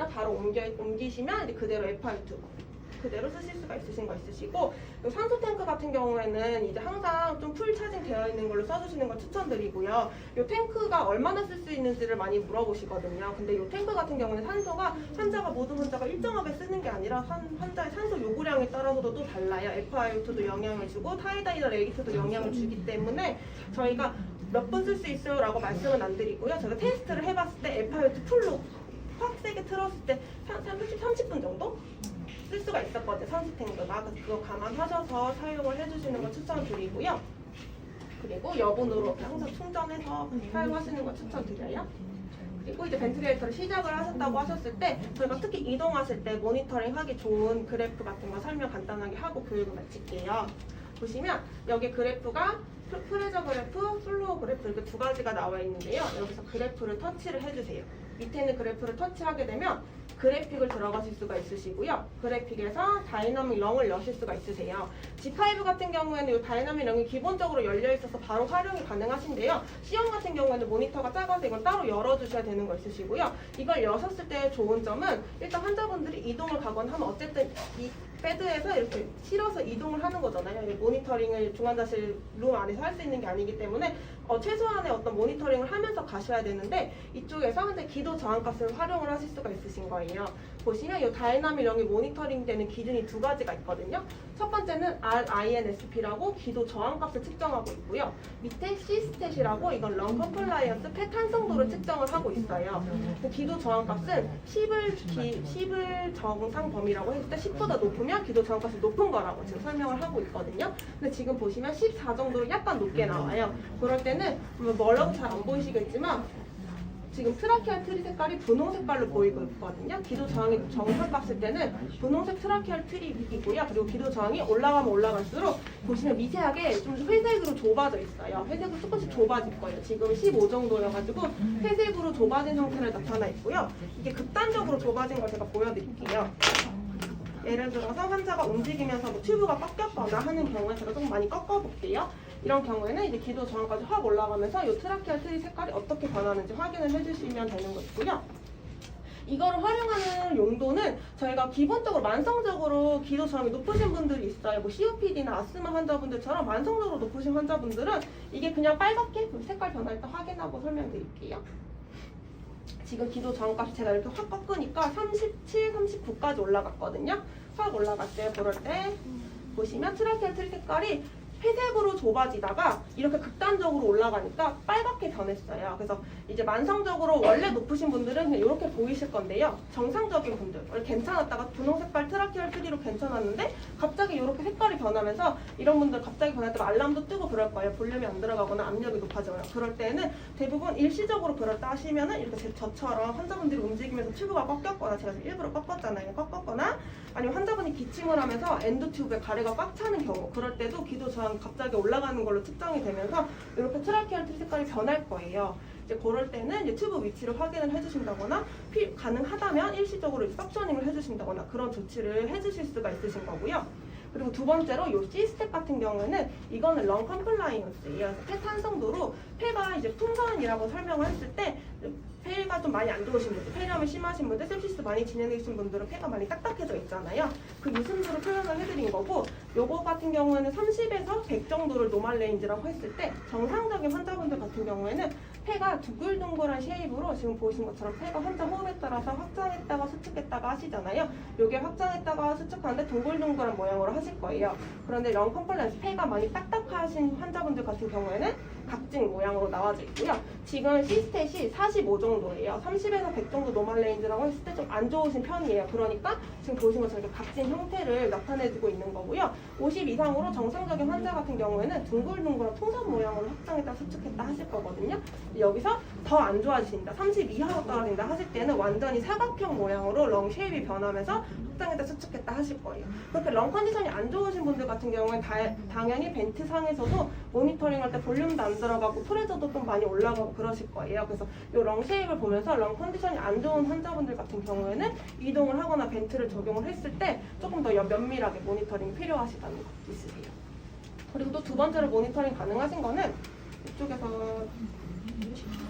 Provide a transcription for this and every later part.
있으시면 바로 옮기시면 이제 그대로 FR2 그대로 쓰실 수가 있으신 거 있으시고, 산소 탱크 같은 경우에는 이제 항상 좀 풀 차징 되어 있는 걸로 써주시는 걸 추천드리고요. 이 탱크가 얼마나 쓸 수 있는지를 많이 물어보시거든요. 근데 이 탱크 같은 경우는 산소가 모든 환자가 일정하게 쓰는 게 아니라 환자의 산소 요구량에 따라서도 또 달라요. FiO2도 영향을 주고 타이다이더 레이트도 영향을 주기 때문에 저희가 몇 분 쓸 수 있어요 라고 말씀은 안 드리고요. 제가 테스트를 해봤을 때 FiO2 풀로 확 세게 틀었을 때 30분 정도? 쓸 수가 있었거든요. 산소탱크가. 그래서 그거 감안하셔서 사용을 해주시는 걸 추천드리고요. 그리고 여분으로 항상 충전해서 사용하시는 걸 추천드려요. 그리고 이제 벤틸레이터를 시작을 하셨다고 하셨을 때 저희가 특히 이동하실 때 모니터링 하기 좋은 그래프 같은 거 설명 간단하게 하고 교육을 마칠게요. 보시면 여기 그래프가 프레저 그래프, 플로우 그래프 이렇게 두 가지가 나와 있는데요. 여기서 그래프를 터치를 해주세요. 밑에 있는 그래프를 터치하게 되면 그래픽을 들어가실 수가 있으시고요. 그래픽에서 다이나믹 렁을 여실 수가 있으세요. G5 같은 경우에는 이 다이나믹 렁이 기본적으로 열려 있어서 바로 활용이 가능하신데요. C1 같은 경우에는 모니터가 작아서 이건 따로 열어주셔야 되는 거 있으시고요. 이걸 여셨을 때 좋은 점은 일단 환자분들이 이동을 가거나 하면 어쨌든 이 패드에서 이렇게 실어서 이동을 하는 거잖아요. 모니터링을 중환자실 룸 안에서 할 수 있는 게 아니기 때문에 최소한의 어떤 모니터링을 하면서 가셔야 되는데 이쪽에서 근데 기도 저항값을 활용을 하실 수가 있으신 거예요. 보시면 이 다이나믹 렁이 모니터링 되는 기준이 두 가지가 있거든요. 첫 번째는 RINSP라고 기도 저항값을 측정하고 있고요. 밑에 C스탯이라고 이건 렁 컴플라이언스 폐 탄성도를 측정을 하고 있어요. 기도 저항값은 10을 정상 범위라고 했을 때 10보다 높으면 기도 저항값이 높은 거라고 지금 설명을 하고 있거든요. 근데 지금 보시면 14 정도로 약간 높게 나와요. 그럴 때는 멀어도 잘 안 보이시겠지만 지금 트라키알 트리 색깔이 분홍 색깔로 보이고 있거든요. 기도 저항이 정상 봤을 때는 분홍색 트라키알 트리이고요. 그리고 기도 저항이 올라가면 올라갈수록 보시면 미세하게 좀 회색으로 좁아져 있어요. 회색으로 조금씩 좁아질 거예요. 지금 15 정도여가지고 회색으로 좁아진 형태로 나타나 있고요. 이게 극단적으로 좁아진 걸 제가 보여드릴게요. 예를 들어서 환자가 움직이면서 뭐 튜브가 꺾였거나 하는 경우에 제가 좀 많이 꺾어볼게요. 이런 경우에는 이제 기도 저항까지 확 올라가면서 이 트라키알 트리 색깔이 어떻게 변하는지 확인을 해주시면 되는 것이고요. 이거를 활용하는 용도는 저희가 기본적으로 만성적으로 기도 저항이 높으신 분들이 있어요. 뭐 COPD나 아스마 환자분들처럼 만성적으로 높으신 환자분들은 이게 그냥 빨갛게 색깔 변할 때 확인하고 설명드릴게요. 지금 기도 저항값이 제가 이렇게 확 꺾으니까 37, 39까지 올라갔거든요. 확 올라갔어요. 그럴 때 보시면 트라키알 트리 색깔이 회색으로 좁아지다가 이렇게 극단적으로 올라가니까 빨갛게 변했어요. 그래서 이제 만성적으로 원래 높으신 분들은 그냥 이렇게 보이실 건데요. 정상적인 분들, 원래 괜찮았다가 분홍 색깔 트라키알 트리로 괜찮았는데 갑자기 이렇게 색깔이 변하면서 이런 분들 갑자기 변할 때 알람도 뜨고 그럴 거예요. 볼륨이 안 들어가거나 압력이 높아져요. 그럴 때는 대부분 일시적으로 그렇다 하시면은 이렇게 저처럼 환자분들이 움직이면서 튜브가 꺾였거나 제가 지금 일부러 꺾었잖아요. 꺾었거나 아니면 환자분이 기침을 하면서 엔도 튜브에 가래가 꽉 차는 경우 그럴 때도 기도 저항이 갑자기 올라가는 걸로 측정이 되면서 이렇게 트라키알 트리 색깔이 변할 거예요. 이제 그럴 때는 이제 튜브 위치를 확인을 해주신다거나 가능하다면 일시적으로 석셔닝을 해주신다거나 그런 조치를 해주실 수가 있으신 거고요. 그리고 두 번째로 이 C스텝 같은 경우에는 이거는 렁 컴플라이언스예요. 폐 탄성도로 폐가 이제 풍선이라고 설명을 했을 때 폐가 좀 많이 안 좋으신 분들, 폐렴이 심하신 분들, sepsis 많이 진행되신 분들은 폐가 많이 딱딱해져 있잖아요. 그 이승도로 표현을 해드린 거고 요거 같은 경우에는 30에서 100 정도를 노멀 레인지라고 했을 때 정상적인 환자분들 같은 경우에는 폐가 둥글둥글한 쉐입으로 지금 보시는 것처럼 폐가 환자 호흡에 따라서 확장했다가 수축했다가 하시잖아요. 요게 확장했다가 수축하는데 둥글둥글한 모양으로 하실 거예요. 그런데 렁 컴플라이언스 폐가 많이 딱딱하신 환자분들 같은 경우에는 각진 모양으로 나와져 있고요. 지금 C스탯이 45 정도예요. 30에서 100 정도 노멀 레인지라고 했을 때 좀 안 좋으신 편이에요. 그러니까 지금 보시는 것처럼 이렇게 각진 형태를 나타내주고 있는 거고요. 50 이상으로 정상적인 환자 같은 경우에는 둥글둥글한 풍선 모양으로 확장했다 수축했다 하실 거거든요. 여기서 더 안 좋아지신다. 30 이하로 떨어진다 하실 때는 완전히 사각형 모양으로 렁 쉐입이 변하면서 확장했다 수축했다 하실 거예요. 그렇게 렁 컨디션이 안 좋으신 분들 같은 경우에 당연히 벤트 상에서도 모니터링 할 때 볼륨도 안 들어가고 프레저도 좀 많이 올라가고 그러실 거예요. 그래서 이 렁 쉐입을 보면서 렁 컨디션이 안 좋은 환자분들 같은 경우에는 이동을 하거나 벤트를 적용을 했을 때 조금 더 면밀하게 모니터링이 필요하시다는 거 있으세요. 그리고 또 두 번째로 모니터링 가능하신 거는 이쪽에서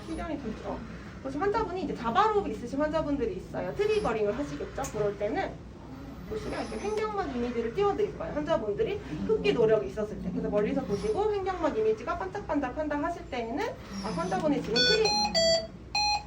실현이 되죠. 그래서 환자분이 이제 자바로브 있으신 환자분들이 있어요. 트리거링을 하시겠죠. 그럴 때는 보시면 이렇게 횡격막 이미지를 띄워드릴 거예요. 환자분들이 흡기 노력이 있었을 때. 그래서 멀리서 보시고 횡격막 이미지가 반짝반짝한다 하실 때에는 환자분이 지금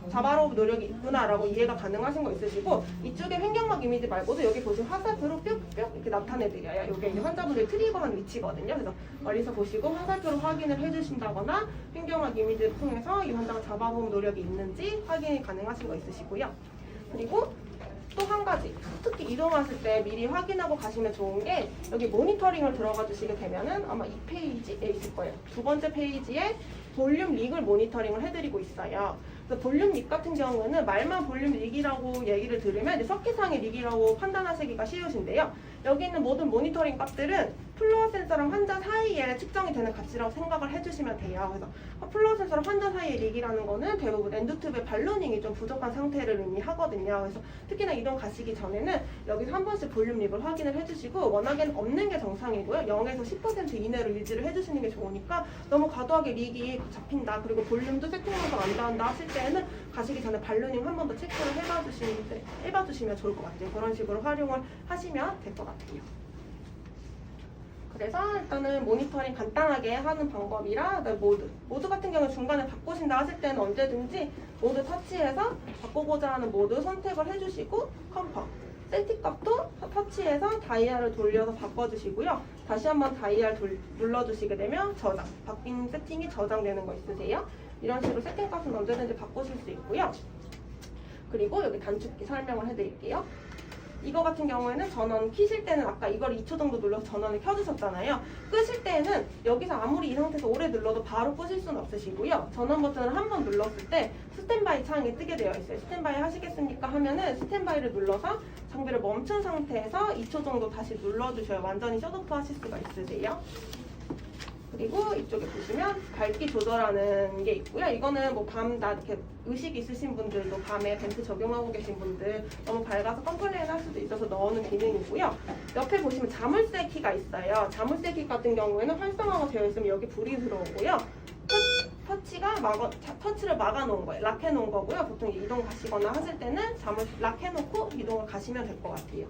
자바로브 노력이 있구나라고 이해가 가능하신 거 있으시고, 이쪽에 횡격막 이미지 말고도 여기 보시면 화살표로 뿅뿅 이렇게 나타내드려요. 이게 이제 환자분들이 트리거한 위치거든요. 그래서 멀리서 보시고 화살표로 확인을 해주신다거나 횡격막 이미지를 통해서 이 환자가 자바로브 노력이 있는지 확인이 가능하신 거 있으시고요. 그리고 또 한 가지, 특히 이동하실 때 미리 확인하고 가시면 좋은 게, 여기 모니터링을 들어가 주시게 되면은 아마 이 페이지에 있을 거예요. 두 번째 페이지에 볼륨 릭을 모니터링을 해드리고 있어요. 그래서 볼륨 릭 같은 경우에는 말만 볼륨 릭이라고 얘기를 들으면 이제 서킷상의 릭이라고 판단하시기가 쉬우신데요. 여기 있는 모든 모니터링 값들은 플루어 센서랑 환자 사이에 측정이 되는 값이라고 생각을 해주시면 돼요. 그래서 플루어 센서랑 환자 사이의 릭이라는 거는 대부분 엔도튜브의 발로닝이 좀 부족한 상태를 의미하거든요. 그래서 특히나 이동 가시기 전에는 여기서 한 번씩 볼륨 립을 확인을 해주시고, 워낙에는 없는 게 정상이고요. 0에서 10% 이내로 유지를 해주시는 게 좋으니까 너무 과도하게 릭이 잡힌다, 그리고 볼륨도 세팅해서 안 닿는다 하실 때는 가시기 전에 발로닝 한 번 더 체크를 해봐주시면 좋을 것 같아요. 그런 식으로 활용을 하시면 될 것 같아요. 그래서 일단은 모니터링 간단하게 하는 방법이라, 모드 같은 경우는 중간에 바꾸신다 하실 때는 언제든지 모드 터치해서 바꾸고자 하는 모드 선택을 해주시고, 컴펌 세팅 값도 터치해서 다이얼을 돌려서 바꿔주시고요. 다시 한번 다이얼 눌러주시게 되면 저장, 바뀐 세팅이 저장되는 거 있으세요? 이런 식으로 세팅 값은 언제든지 바꾸실 수 있고요. 그리고 여기 단축키 설명을 해드릴게요. 이거 같은 경우에는 전원 키실 때는 아까 이걸 2초 정도 눌러서 전원을 켜주셨잖아요. 끄실 때는 여기서 아무리 이 상태에서 오래 눌러도 바로 끄실 수는 없으시고요. 전원 버튼을 한 번 눌렀을 때 스탠바이 창이 뜨게 되어 있어요. 스탠바이 하시겠습니까 하면은 스탠바이를 눌러서 장비를 멈춘 상태에서 2초 정도 다시 눌러주셔야 완전히 셧오프 하실 수가 있으세요. 그리고 이쪽에 보시면 밝기 조절하는 게 있고요. 이거는 뭐 밤낮 이렇게 의식 있으신 분들도 밤에 벤트 적용하고 계신 분들 너무 밝아서 컴플레인 할 수도 있어서 넣어놓은 기능이고요. 옆에 보시면 자물쇠 키가 있어요. 자물쇠 키 같은 경우에는 활성화가 되어 있으면 여기 불이 들어오고요. 터치를 막아놓은 거예요. 락해놓은 거고요. 보통 이동 가시거나 하실 때는 락해놓고 이동을 가시면 될 것 같아요.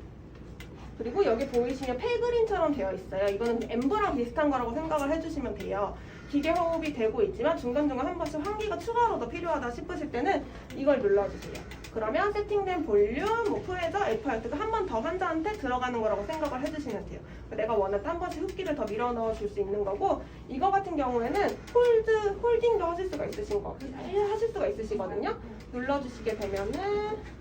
그리고 여기 보이시면 펠그린처럼 되어 있어요. 이거는 엠브랑 비슷한 거라고 생각을 해주시면 돼요. 기계 호흡이 되고 있지만 중간중간 한 번씩 환기가 추가로 더 필요하다 싶으실 때는 이걸 눌러주세요. 그러면 세팅된 볼륨, 프레저, FRT가 한 번 더 환자한테 들어가는 거라고 생각을 해주시면 돼요. 내가 원할 때 한 번씩 흡기를 더 밀어 넣어 줄 수 있는 거고, 이거 같은 경우에는 홀딩도 하실 수가 있으시거든요. 눌러주시게 되면은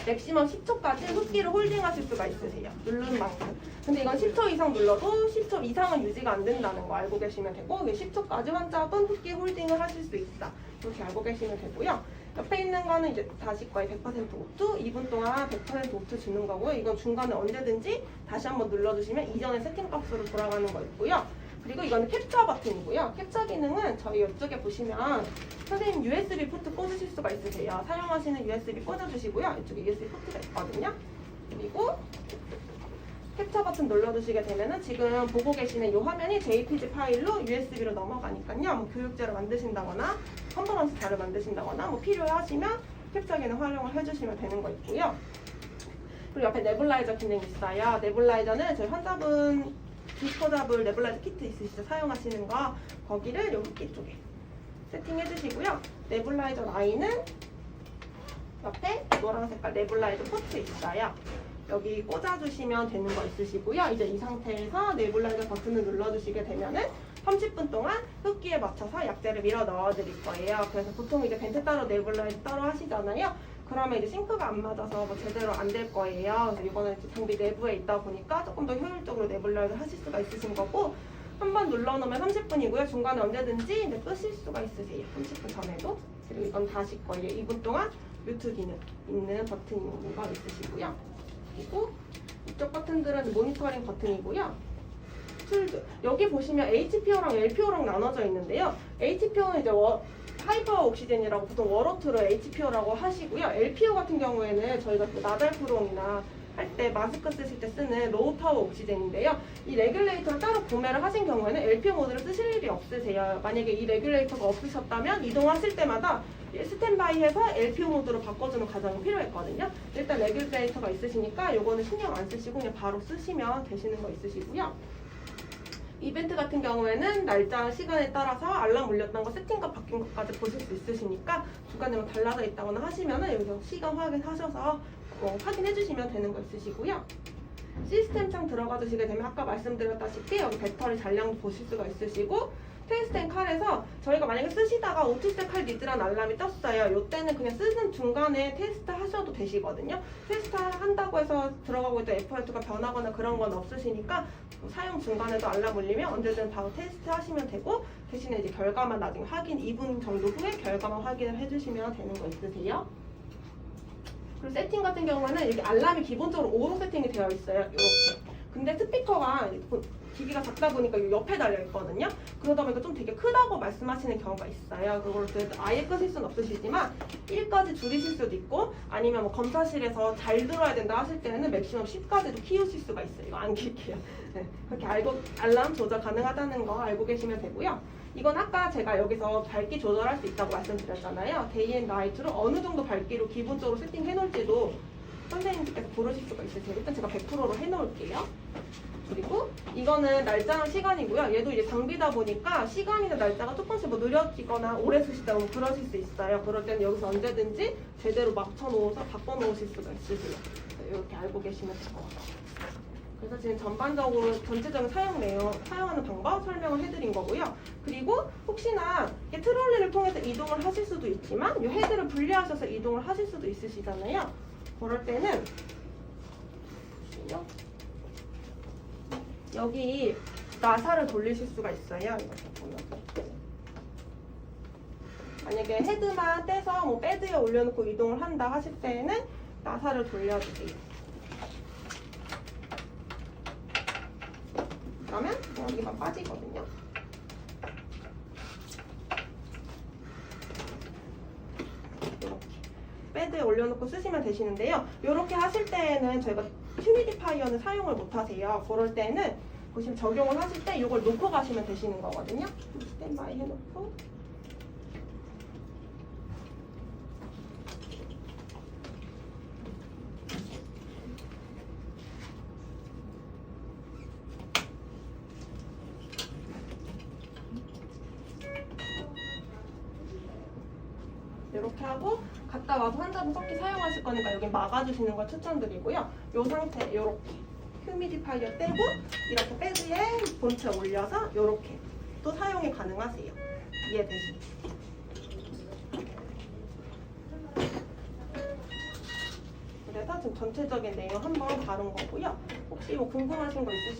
맥시멈 10초까지 흡기를 홀딩하실 수가 있으세요. 누르는 만큼. 근데 이건 10초 이상 눌러도 10초 이상은 유지가 안 된다는 거 알고 계시면 되고, 10초까지 환자분 흡기 홀딩을 하실 수 있다. 이렇게 알고 계시면 되고요. 옆에 있는 거는 이제 다시 거의 100% 오투, 2분 동안 100% 오투 주는 거고요. 이건 중간에 언제든지 다시 한번 눌러주시면 이전의 세팅 값으로 돌아가는 거 있고요. 그리고 이거는 캡처 버튼이고요. 캡처 기능은 저희 이쪽에 보시면 선생님 USB 포트 꽂으실 수가 있으세요. 사용하시는 USB 꽂아주시고요. 이쪽에 USB 포트가 있거든요. 그리고 캡처 버튼 눌러주시게 되면은 지금 보고 계시는 이 화면이 JPG 파일로 USB로 넘어가니까요. 뭐 교육자를 만드신다거나 컨퍼런스 자료 만드신다거나 뭐 필요하시면 캡처 기능 활용을 해주시면 되는 거 있고요. 그리고 옆에 네블라이저 기능이 있어요. 네블라이저는 저희 환자분 디스포더블 네블라이저 키트 있으시죠? 사용하시는 거, 거기를 여기 쪽에 세팅해 주시고요. 네블라이저 라인은 옆에 노란 색깔 네블라이저 포트 있어요. 여기 꽂아주시면 되는 거 있으시고요. 이제 이 상태에서 네블라이저 버튼을 눌러주시게 되면은 30분 동안 흡기에 맞춰서 약재를 밀어 넣어드릴 거예요. 그래서 보통 이제 벤트 따로 네블라이저 따로 하시잖아요. 그러면 이제 싱크가 안 맞아서 뭐 제대로 안 될 거예요. 그래서 이거는 장비 내부에 있다 보니까 조금 더 효율적으로 네블라이저 하실 수가 있으신 거고, 한번 눌러놓으면 30분이고요. 중간에 언제든지 이제 끄실 수가 있으세요. 30분 전에도. 그리고 이건 다시 거예요. 2분 동안 뮤트 기능 있는 버튼이 있으시고요. 그리고 이쪽 버튼들은 모니터링 버튼이고요. 툴들. 여기 보시면 HPO랑 LPO랑 나눠져 있는데요. HPO는 이제 하이파워 옥시젠이라고 보통 워로트로 HPO라고 하시고요. LPO 같은 경우에는 저희가 나달프론이나 할 때 마스크 쓰실 때 쓰는 로우 파워 옥시젠인데요. 이 레귤레이터를 따로 구매를 하신 경우에는 LPO 모드를 쓰실 일이 없으세요. 만약에 이 레귤레이터가 없으셨다면 이동하실 때마다 스탠바이해서 LPO 모드로 바꿔주는 과정이 필요했거든요. 일단 레귤레이터가 있으시니까 요거는 신경 안 쓰시고 그냥 바로 쓰시면 되시는 거 있으시고요. 이벤트 같은 경우에는 날짜, 시간에 따라서 알람 울렸던 거, 세팅값 바뀐 것까지 보실 수 있으시니까 중간에 뭐 달라져 있다거나 하시면은 여기서 시간 확인하셔서 확인해 주시면 되는 거 있으시고요. 시스템 창 들어가 주시게 되면 아까 말씀드렸다시피 여기 배터리 잔량도 보실 수가 있으시고 테스트 앤 칼에서 저희가 만약에 쓰시다가 오토스텝 칼 니드라는 알람이 떴어요. 이때는 그냥 쓰는 중간에 테스트 하셔도 되시거든요. 테스트 한다고 해서 들어가고 있던 F2가 변하거나 그런 건 없으시니까 사용 중간에도 알람 울리면 언제든 바로 테스트 하시면 되고 대신에 이제 결과만 나중에 확인 2분 정도 후에 결과만 확인을 해주시면 되는 거 있으세요. 그리고 세팅 같은 경우에는 여기 알람이 기본적으로 5로 세팅이 되어 있어요. 이렇게. 근데 스피커가 기기가 작다 보니까 이 옆에 달려 있거든요. 그러다 보니까 좀 되게 크다고 말씀하시는 경우가 있어요. 그걸 아예 끄실 수는 없으시지만 1까지 줄이실 수도 있고 아니면 뭐 검사실에서 잘 들어야 된다 하실 때는 맥시멈 10까지도 키우실 수가 있어요. 이거 안 길게요. 네, 그렇게 알람 조절 가능하다는 거 알고 계시면 되고요. 이건 아까 제가 여기서 밝기 조절할 수 있다고 말씀드렸잖아요. 데이 앤 나이트로 어느 정도 밝기로 기본적으로 세팅해 놓을지도 선생님께서 고르실 수가 있으세요. 일단 제가 100%로 해놓을게요. 그리고 이거는 날짜랑 시간이고요. 얘도 이제 장비다 보니까 시간이나 날짜가 조금씩 뭐 느려지거나 오래 쓰시다 보면 그러실 수 있어요. 그럴 때는 여기서 언제든지 제대로 맞춰놓아서 바꿔놓으실 수가 있으세요. 이렇게 알고 계시면 될 것 같아요. 그래서 지금 전반적으로 전체적인 사용 내용, 사용하는 방법 설명을 해드린 거고요. 그리고 혹시나 트롤리를 통해서 이동을 하실 수도 있지만 이 헤드를 분리하셔서 이동을 하실 수도 있으시잖아요. 그럴 때는 여기 나사를 돌리실 수가 있어요. 이거 보면. 만약에 헤드만 떼서 뭐 배드에 올려놓고 이동을 한다 하실 때에는 나사를 돌려주세요. 그러면 여기만 빠지거든요. 이렇게 배드에 올려놓고 쓰시면 되시는데요. 이렇게 하실 때에는 저희가 휴미디파이어는 사용을 못하세요. 그럴 때는 보시면 적용을 하실 때 이걸 놓고 가시면 되시는 거거든요. 스탠바이 해놓고 이렇게 하고 갔다 와서 환자분 섞기 사용하실 거니까 여기 막아주시는 걸 추천드리고요. 이 상태 이렇게 휴미디파이어 떼고 이렇게 배드에 본체 올려서 이렇게 또 사용이 가능하세요. 이해되시죠? 그래서 지금 전체적인 내용 한번 다룬 거고요. 혹시 뭐 궁금하신 거 있으시면